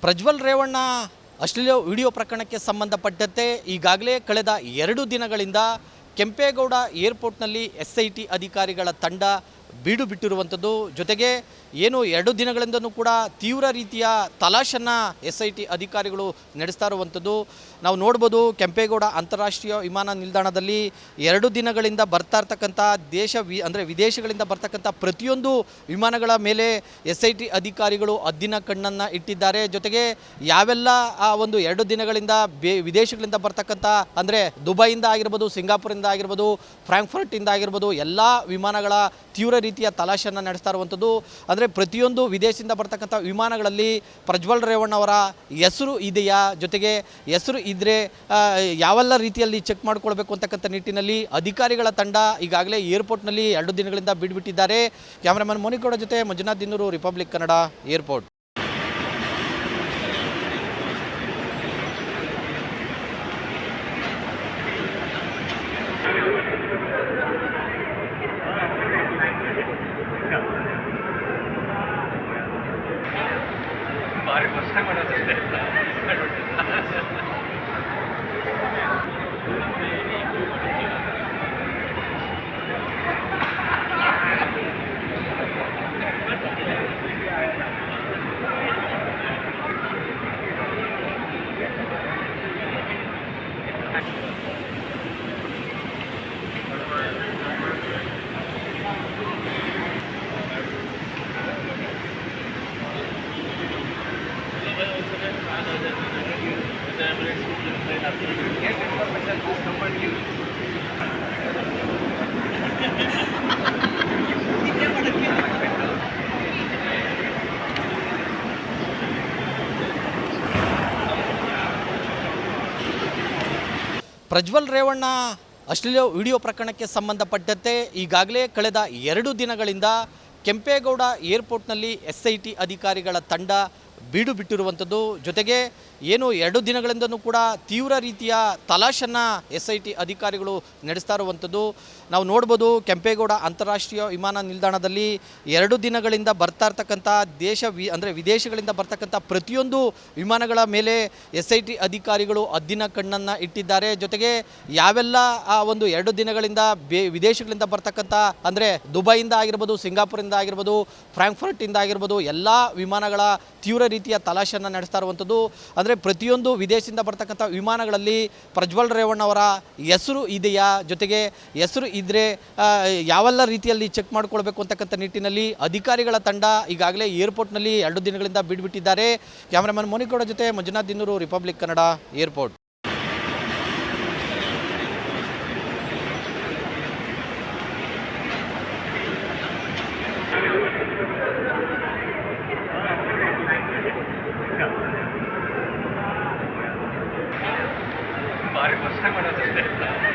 ಪ್ರಜ್ವಲ್ ರೇವಣ್ಣ ಅಶ್ಲೀಲ ವಿಡಿಯೋ ಪ್ರಕರಣಕ್ಕೆ ಸಂಬಂಧಪಟ್ಟಂತೆ ಈಗಾಗಲೇ ಕಳೆದ 2 ದಿನಗಳಿಂದ ಕೆಂಪೇಗೌಡ ಏರ್ಪೋರ್ಟ್ನಲ್ಲಿ SIT ಅಧಿಕಾರಿಗಳ ತಂಡ ಬೀಡು ಬಿಟ್ಟಿರುವಂಥದ್ದು. ಜೊತೆಗೆ ಏನು 2 ದಿನಗಳಿಂದನೂ ಕೂಡ ತೀವ್ರ ರೀತಿಯ ತಲಾಶನ್ನು SIT ಅಧಿಕಾರಿಗಳು ನಡೆಸ್ತಾ ಇರುವಂಥದ್ದು ನಾವು ನೋಡ್ಬೋದು. ಕೆಂಪೇಗೌಡ ಅಂತಾರಾಷ್ಟ್ರೀಯ ವಿಮಾನ ನಿಲ್ದಾಣದಲ್ಲಿ 2 ದಿನಗಳಿಂದ ಬರ್ತಾ ಇರ್ತಕ್ಕಂಥ ವಿದೇಶಗಳಿಂದ ಬರ್ತಕ್ಕಂಥ ಪ್ರತಿಯೊಂದು ವಿಮಾನಗಳ ಮೇಲೆ SIT ಅಧಿಕಾರಿಗಳು ಹದ್ದಿನ ಕಣ್ಣನ್ನು ಇಟ್ಟಿದ್ದಾರೆ. ಜೊತೆಗೆ ಯಾವೆಲ್ಲ ಆ ಒಂದು 2 ದಿನಗಳಿಂದ ವಿದೇಶಗಳಿಂದ ಬರ್ತಕ್ಕಂಥ ಅಂದರೆ ದುಬೈಯಿಂದ ಆಗಿರ್ಬೋದು, ಸಿಂಗಾಪುರಿಂದ ಆಗಿರ್ಬೋದು, ಫ್ರಾಂಕ್ಫರ್ಟಿಂದ ಆಗಿರ್ಬೋದು ಎಲ್ಲ ವಿಮಾನಗಳ ತೀವ್ರ ರೀತಿಯ ತಲಾಶನ್ನು ನಡೆಸ್ತಾ ಇರುವಂಥದ್ದು. ಅಂದರೆ ಪ್ರತಿಯೊಂದು ವಿದೇಶದಿಂದ ಬರ್ತಕ್ಕಂಥ ವಿಮಾನಗಳಲ್ಲಿ ಪ್ರಜ್ವಲ್ ರೇವಣ್ಣ ಅವರ ಹೆಸರು ಇದೆಯಾ, ಜೊತೆಗೆ ಹೆಸರು ಇದ್ದರೆ ಯಾವೆಲ್ಲ ರೀತಿಯಲ್ಲಿ ಚೆಕ್ ಮಾಡಿಕೊಳ್ಬೇಕು ಅಂತಕ್ಕಂಥ ನಿಟ್ಟಿನಲ್ಲಿ ಅಧಿಕಾರಿಗಳ ತಂಡ ಈಗಾಗಲೇ ಏರ್ಪೋರ್ಟ್ನಲ್ಲಿ 2 ದಿನಗಳಿಂದ ಬಿಟ್ಬಿಟ್ಟಿದ್ದಾರೆ. ಕ್ಯಾಮರಾಮನ್ ಮೋನಿಗೌಡ ಜೊತೆ ಮಂಜುನಾಥ್ ದಿನ್ನೂರು, ರಿಪಬ್ಲಿಕ್ ಕನ್ನಡ, ಏರ್ಪೋರ್ಟ್. ಪ್ರಜ್ವಲ್ ರೇವಣ್ಣ ಅಶ್ಲೀಲ ವಿಡಿಯೋ ಪ್ರಕರಣಕ್ಕೆ ಸಂಬಂಧಪಟ್ಟಂತೆ ಈಗಾಗಲೇ ಕಳೆದ 2 ದಿನಗಳಿಂದ ಕೆಂಪೇಗೌಡ ಏರ್ಪೋರ್ಟ್ನಲ್ಲಿ SIT ಅಧಿಕಾರಿಗಳ ತಂಡ ಬೀಡು ಬಿಟ್ಟಿರುವಂಥದ್ದು. ಜೊತೆಗೆ ಏನು 2 ದಿನಗಳಿಂದನೂ ಕೂಡ ತೀವ್ರ ರೀತಿಯ ತಲಾಶನ್ನು SIT ಅಧಿಕಾರಿಗಳು ನಡೆಸ್ತಾ ಇರುವಂಥದ್ದು ನಾವು ನೋಡ್ಬೋದು. ಕೆಂಪೇಗೌಡ ಅಂತಾರಾಷ್ಟ್ರೀಯ ವಿಮಾನ ನಿಲ್ದಾಣದಲ್ಲಿ 2 ದಿನಗಳಿಂದ ಬರ್ತಾ ಇರ್ತಕ್ಕಂಥ ವಿದೇಶಗಳಿಂದ ಬರ್ತಕ್ಕಂಥ ಪ್ರತಿಯೊಂದು ವಿಮಾನಗಳ ಮೇಲೆ SIT ಅಧಿಕಾರಿಗಳು ಹದ್ದಿನ ಕಣ್ಣನ್ನು ಇಟ್ಟಿದ್ದಾರೆ. ಜೊತೆಗೆ ಯಾವೆಲ್ಲ ಆ ಒಂದು 2 ದಿನಗಳಿಂದ ವಿದೇಶಗಳಿಂದ ಬರ್ತಕ್ಕಂಥ ಅಂದರೆ ದುಬೈಯಿಂದ ಆಗಿರ್ಬೋದು, ಸಿಂಗಾಪುರಿಂದ ಆಗಿರ್ಬೋದು, ಫ್ರಾಂಕ್ಫರ್ಟಿಂದ ಆಗಿರ್ಬೋದು ಎಲ್ಲ ವಿಮಾನಗಳ ತೀವ್ರ ರೀತಿಯ ತಲಾಶನ್ನು ನಡೆಸ್ತಾ ಇರುವಂಥದ್ದು. ಅಂದರೆ ಪ್ರತಿಯೊಂದು ವಿದೇಶದಿಂದ ಬರ್ತಕ್ಕಂಥ ವಿಮಾನಗಳಲ್ಲಿ ಪ್ರಜ್ವಲ್ ರೇವಣ್ಣ ಅವರ ಹೆಸರು ಇದೆಯಾ, ಜೊತೆಗೆ ಹೆಸರು ಇದ್ದರೆ ಯಾವೆಲ್ಲ ರೀತಿಯಲ್ಲಿ ಚೆಕ್ ಮಾಡಿಕೊಳ್ಬೇಕು ಅಂತಕ್ಕಂಥ ನಿಟ್ಟಿನಲ್ಲಿ ಅಧಿಕಾರಿಗಳ ತಂಡ ಈಗಾಗಲೇ ಏರ್ಪೋರ್ಟ್ನಲ್ಲಿ 2 ದಿನಗಳಿಂದ ಬಿಟ್ಬಿಟ್ಟಿದ್ದಾರೆ. ಕ್ಯಾಮರಾಮನ್ ಮೋನಿಗೌಡ ಜೊತೆ ಮಂಜುನಾಥ್ ದಿನ್ನೂರು, ರಿಪಬ್ಲಿಕ್ ಕನ್ನಡ, ಏರ್ಪೋರ್ಟ್. ಭಾರಿ ಕಷ್ಟ ಮಾಡೋದು